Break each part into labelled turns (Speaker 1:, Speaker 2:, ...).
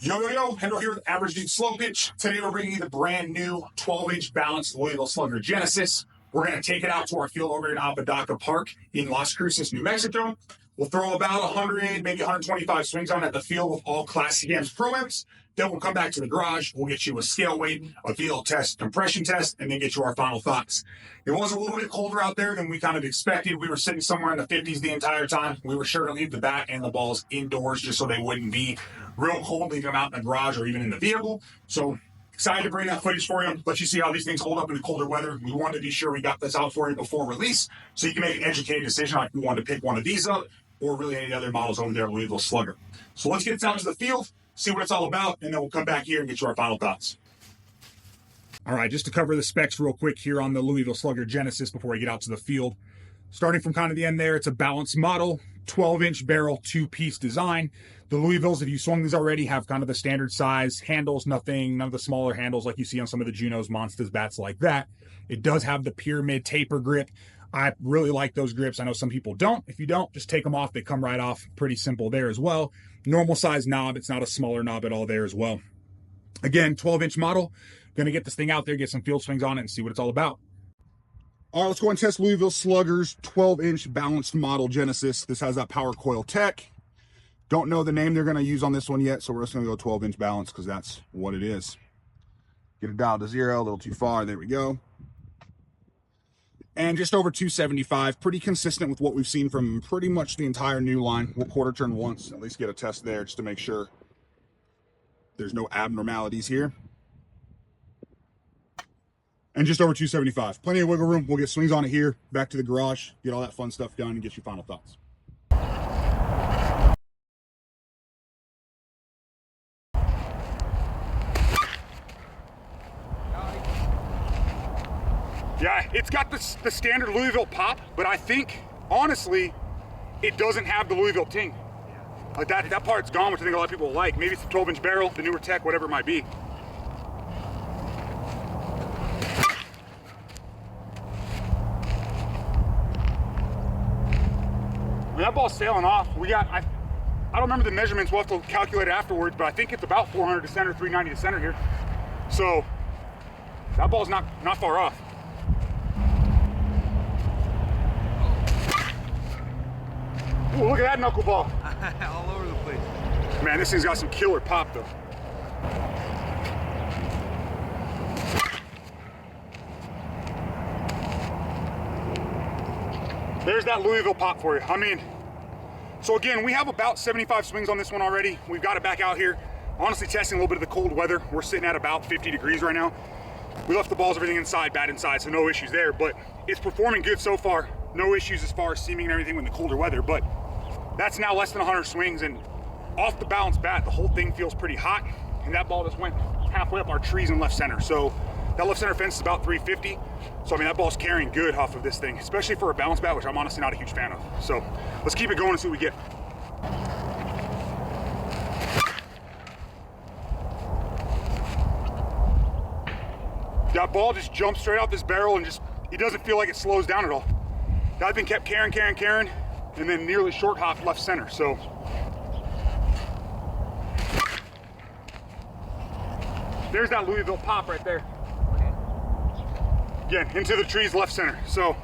Speaker 1: Yo, Hendro here with Average Dude Slowpitch. Today we're bringing you the brand new 12-inch balanced Louisville Slugger Genesis. We're going to take it out to our field over in Apodaca Park in Las Cruces, New Mexico. We'll throw about 100, maybe 125 swings on at the field with all Classic Amps Pro Amps. Then we'll come back to the garage. We'll get you a scale weight, a field test, compression test, and then get you our final thoughts. It was a little bit colder out there than we kind of expected. We were sitting somewhere in the 50s the entire time. We were sure to leave the bat and the balls indoors just so they wouldn't be real cold, leaving them out in the garage or even in the vehicle. So excited to bring that footage for you, let you see how these things hold up in the colder weather. We wanted to be sure we got this out for you before release so you can make an educated decision on if you wanted to pick one of these up or really any other models over there at Louisville Slugger. So let's get out to the field, see what it's all about, and then we'll come back here and get you our final thoughts. All right, just to cover the specs real quick here on the Louisville Slugger Genesis before we get out to the field. Starting from kind of the end there, it's a balanced model, 12-inch barrel, two-piece design. The Louisvilles, if you swung these already, have kind of the standard size handles, none of the smaller handles like you see on some of the Junos, Monsters, bats like that. It does have the pyramid taper grip. I really like those grips. I know some people don't. If you don't, just take them off. They come right off. Pretty simple there as well. Normal size knob. It's not a smaller knob at all there as well. Again, 12-inch model. Going to get this thing out there, get some field swings on it, and see what it's all about. All right, let's go and test Louisville Slugger's 12-inch balanced model Genesis. This has that power coil tech. Don't know the name they're going to use on this one yet, so we're just going to go 12-inch balance because that's what it is. Get it dialed to 0, a little too far. There we go. And just over 275, pretty consistent with what we've seen from pretty much the entire new line. We'll quarter turn once, at least get a test there just to make sure there's no abnormalities here. And just over 275. Plenty of wiggle room. We'll get swings on it here, back to the garage, get all that fun stuff done, and get your final thoughts. Yeah, it's got the standard Louisville pop, but I think, honestly, it doesn't have the Louisville ting. Like that part's gone, which I think a lot of people will like. Maybe it's the 12-inch barrel, the newer tech, whatever it might be. That ball's sailing off. I don't remember the measurements. We'll have to calculate it afterwards, but I think it's about 400 to center, 390 to center here. So that ball's not far off. Ooh, look at that knuckleball.
Speaker 2: All over the place.
Speaker 1: Man, this thing's got some killer pop though. There's that Louisville pop for you. I mean, so again, we have about 75 swings on this one already. We've got it back out here. Honestly, testing a little bit of the cold weather. We're sitting at about 50 degrees right now. We left the balls, everything inside, bat inside, so no issues there, but it's performing good so far. No issues as far as seaming and everything with the colder weather, but that's now less than 100 swings, and off the balanced bat, the whole thing feels pretty hot, and that ball just went halfway up our trees in left center. So that left center fence is about 350. So I mean, that ball's carrying good off of this thing, especially for a balance bat, which I'm honestly not a huge fan of. So let's keep it going and see what we get. That ball just jumps straight out this barrel and it doesn't feel like it slows down at all. That thing kept carrying, and then nearly short hopped left center. So there's that Louisville pop right there. Again, into the trees, left center. So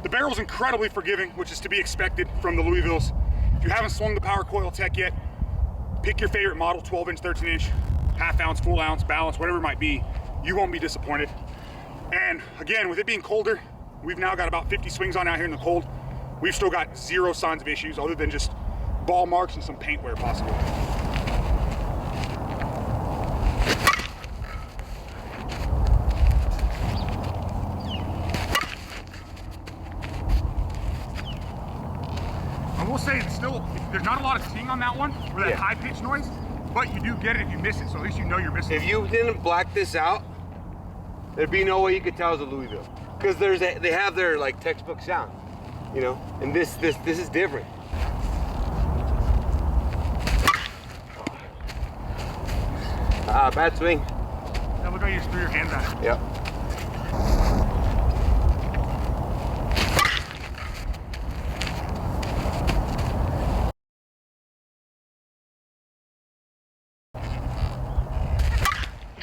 Speaker 1: the barrel's incredibly forgiving, which is to be expected from the Louisvilles. If you haven't swung the power coil tech yet, pick your favorite model, 12-inch, 13-inch, half ounce, full ounce, balance, whatever it might be. You won't be disappointed. And again, with it being colder, we've now got about 50 swings on out here in the cold. We've still got zero signs of issues other than just ball marks and some paint wear possible. I will say, there's not a lot of ting on that one, or that high pitch noise, but you do get it if you miss it, so at least you know you're missing it.
Speaker 2: If you didn't black this out, there'd be no way you could tell it's a Louisville, because they have their like textbook sound, you know, and this is different. Bad swing.
Speaker 1: That looked like you just threw your hands at it.
Speaker 2: Yep.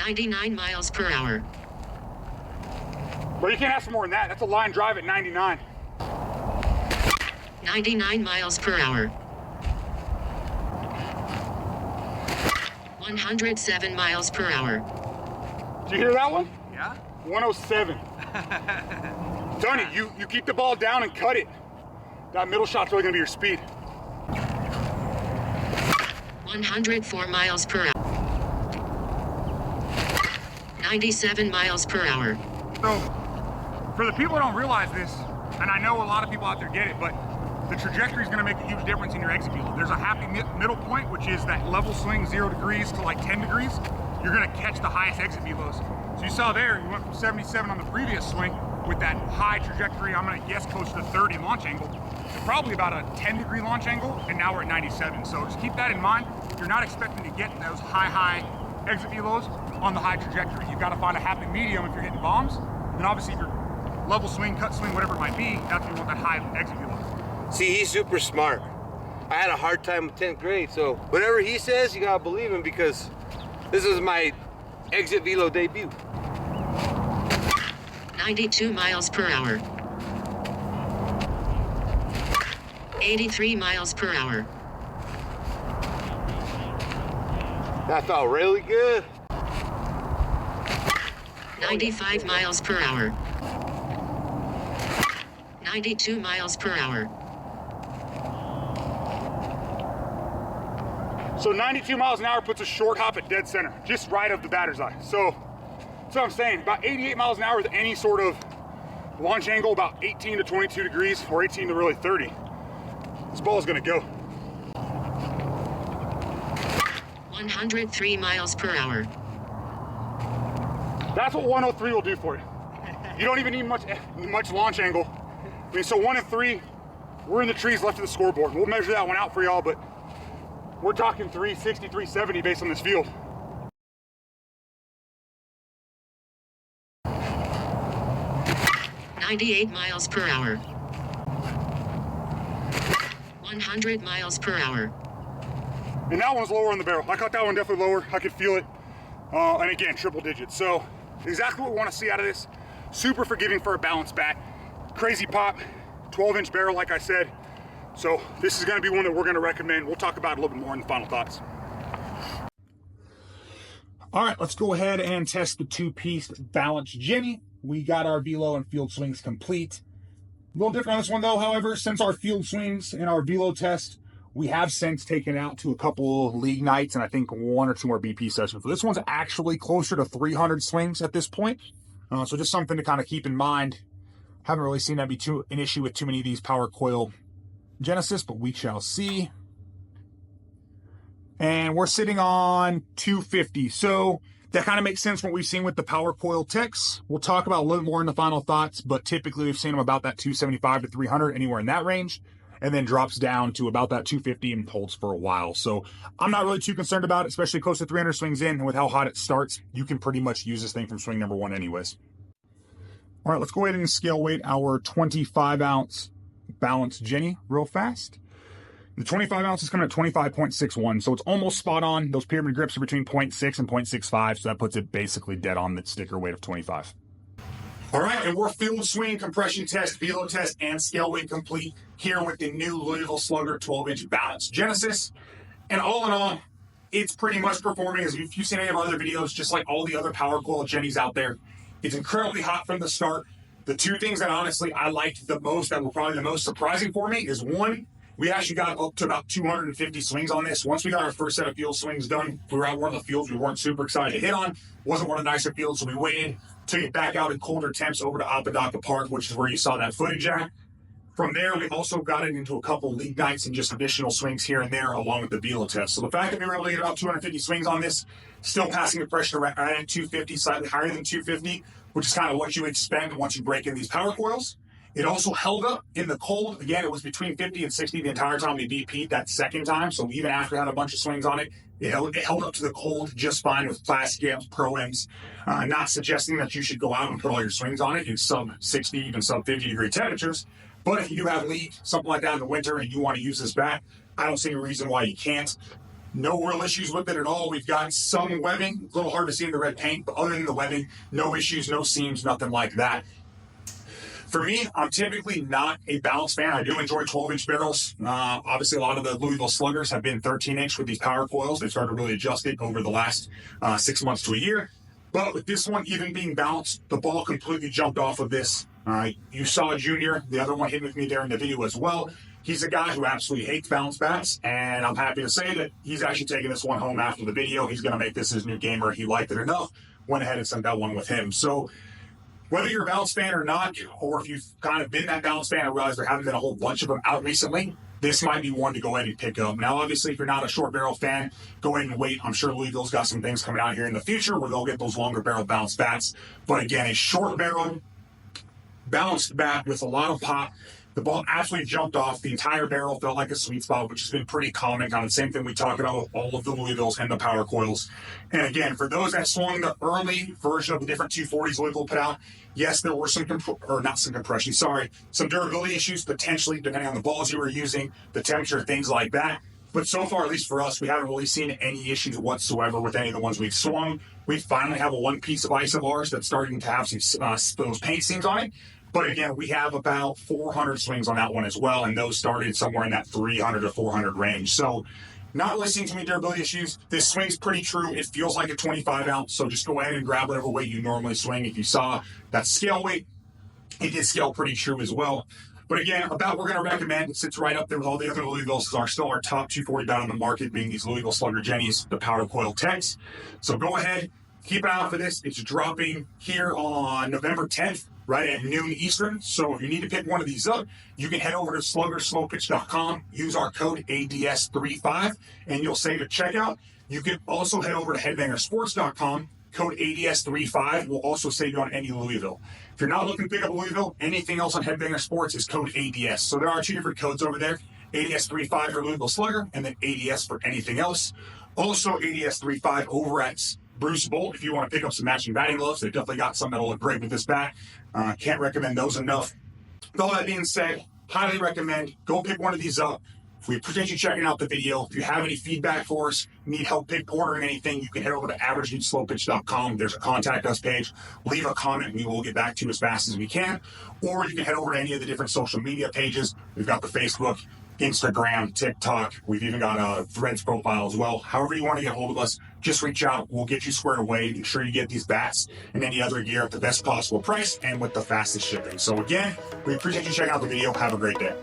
Speaker 3: 99 miles per hour.
Speaker 1: But you can't ask for more than that. That's a line drive at 99.
Speaker 3: 99 miles per hour. 107 miles per hour.
Speaker 1: Did you hear that one?
Speaker 4: Yeah?
Speaker 1: 107. Done it. You keep the ball down and cut it. That middle shot's really gonna be your speed.
Speaker 3: 104 miles per hour. 97 miles per hour.
Speaker 1: So, for the people who don't realize this, and I know a lot of people out there get it, but the trajectory is going to make a huge difference in your exit velo. There's a happy middle point, which is that level swing 0 degrees to like 10 degrees. You're going to catch the highest exit velos. So you saw there, you went from 77 on the previous swing with that high trajectory, I'm going to guess close to 30 launch angle, to probably about a 10-degree launch angle, and now we're at 97. So just keep that in mind. You're not expecting to get those high exit velos on the high trajectory. You've got to find a happy medium if you're hitting bombs. And obviously if you're level swing, cut swing, whatever it might be, that's when you want that high exit velo.
Speaker 2: See, he's super smart. I had a hard time with 10th grade, so whatever he says, you gotta believe him, because this is my exit velo debut.
Speaker 3: 92 miles per hour. 83 miles per hour.
Speaker 2: That felt really good.
Speaker 3: 95 miles per hour. 92 miles per hour.
Speaker 1: So 92 miles an hour puts a short hop at dead center, just right of the batter's eye. So that's what I'm saying. About 88 miles an hour with any sort of launch angle, about 18 to 22 degrees, or 18 to really 30. This ball is gonna go.
Speaker 3: 103 miles per hour.
Speaker 1: That's what 103 will do for you. You don't even need much launch angle. I mean, so 1 and 3, we're in the trees left of the scoreboard. We'll measure that one out for y'all, but we're talking 360, 370 based on this field.
Speaker 3: $98 miles per hour. 100 miles per hour.
Speaker 1: And that one's lower on the barrel. I caught that one definitely lower. I could feel it. And again, triple digits. So exactly what we want to see out of this. Super forgiving for a balanced bat. Crazy pop, 12-inch barrel, like I said. So this is going to be one that we're going to recommend. We'll talk about it a little bit more in the final thoughts. All right, let's go ahead and test the two-piece balanced Jenny. We got our velo and field swings complete. A little different on this one though, however, since our field swings and our velo test, we have since taken it out to a couple league nights and I think 1 or 2 more BP sessions. So this one's actually closer to 300 swings at this point. So just something to kind of keep in mind. Haven't really seen that be an issue with too many of these power coil Genesis, but we shall see. And we're sitting on 250. So that kind of makes sense what we've seen with the power coil techs. We'll talk about a little bit more in the final thoughts, but typically we've seen them about that 275 to 300, anywhere in that range, and then drops down to about that 250 and holds for a while. So I'm not really too concerned about it, especially close to 300 swings in, and with how hot it starts, you can pretty much use this thing from swing number 1 anyways. All right, let's go ahead and scale weight our 25-ounce balanced Jenny real fast. The 25 ounce is coming at 25.61, so it's almost spot on. Those pyramid grips are between 0.6 and 0.65, so that puts it basically dead on the sticker weight of 25. All right, and we're field swing, compression test, velo test, and scale weight complete here with the new Louisville Slugger 12-inch balanced Genesis. And all in all, it's pretty much performing as if you've seen any of our other videos, just like all the other power coil Jennies out there. It's incredibly hot from the start. The two things that honestly I liked the most, that were probably the most surprising for me, is one, we actually got up to about 250 swings on this. Once we got our first set of field swings done, we were out one of the fields we weren't super excited to hit on. Wasn't one of the nicer fields, so we waited, took it back out in colder temps over to Apodaca Park, which is where you saw that footage at. From there, we also got it into a couple league nights and just additional swings here and there along with the velo test. So the fact that we were able to get about 250 swings on this, still passing the pressure right at 250, slightly higher than 250, which is kind of what you expect once you break in these power coils. It also held up in the cold. Again, it was between 50 and 60 the entire time we BP'd that second time. So even after it had a bunch of swings on it, it held up to the cold just fine with flash scales, pro-ams. Not suggesting that you should go out and put all your swings on it in sub 60, even sub 50 degree temperatures. But if you do have league, something like that in the winter, and you want to use this bat, I don't see any reason why you can't. No real issues with it at all. We've got some webbing, a little hard to see in the red paint, but other than the webbing, no issues, no seams, nothing like that. For me, I'm typically not a balance fan. I do enjoy 12-inch barrels. Obviously, a lot of the Louisville Sluggers have been 13-inch with these power coils. They've started to really adjust it over the last 6 months to a year. But with this one even being balanced, the ball completely jumped off of this. You saw Junior, the other one hitting with me there in the video as well. He's a guy who absolutely hates balance bats, and I'm happy to say that he's actually taking this one home after the video. He's going to make this his new gamer. He liked it enough, went ahead and sent that one with him. So whether you're a balance fan or not, or if you've kind of been that balance fan, I realize there haven't been a whole bunch of them out recently, this might be one to go ahead and pick up. Now, obviously, if you're not a short barrel fan, go ahead and wait. I'm sure Louisville's got some things coming out here in the future where they'll get those longer barrel balance bats. But again, a short barrel balanced bat with a lot of pop. The ball absolutely jumped off. The entire barrel felt like a sweet spot, which has been pretty common. Kind of the same thing we talk about with all of the Louisvilles and the power coils. And again, for those that swung the early version of the different 240s Louisville put out, yes, there were some durability issues, potentially, depending on the balls you were using, the temperature, things like that. But so far, at least for us, we haven't really seen any issues whatsoever with any of the ones we've swung. We finally have a one piece of ice of ours that's starting to have some those paint seams on it. But again, we have about 400 swings on that one as well, and those started somewhere in that 300 to 400 range. So not really seeing too many durability issues. This swing's pretty true. It feels like a 25 ounce, so just go ahead and grab whatever weight you normally swing. If you saw that scale weight, it did scale pretty true as well. But again, about we're going to recommend, it sits right up there with all the other Louisvilles, are still our top 240 bat on the market, being these Louisville Slugger Jennies, the powder coil techs. So go ahead, keep an eye out for this. It's dropping here on November 10th. Right at noon Eastern. So if you need to pick one of these up, you can head over to Slowpitch.com, use our code ADS35, and you'll save at checkout. You can also head over to HeadbangerSports.com, code ADS35 will also save you on any Louisville. If you're not looking to pick up Louisville, anything else on Headbanger Sports is code ADS. So there are two different codes over there, ADS35 for Louisville Slugger, and then ADS for anything else. Also ADS35 over at Bruce Bolt, if you want to pick up some matching batting gloves. They've definitely got some that'll look great with this bat. Can't recommend those enough. With all that being said, highly recommend, go pick one of these up. We appreciate you checking out the video. If you have any feedback for us, need help ordering anything, you can head over to averageslowpitch.com. There's a contact us page. Leave a comment. We will get back to you as fast as we can. Or you can head over to any of the different social media pages. We've got the Facebook, Instagram, TikTok. We've even got a Threads profile as well. However you want to get hold of us, just reach out. We'll get you squared away. Ensure you get these bats and any other gear at the best possible price and with the fastest shipping. So again, we appreciate you checking out the video. Have a great day.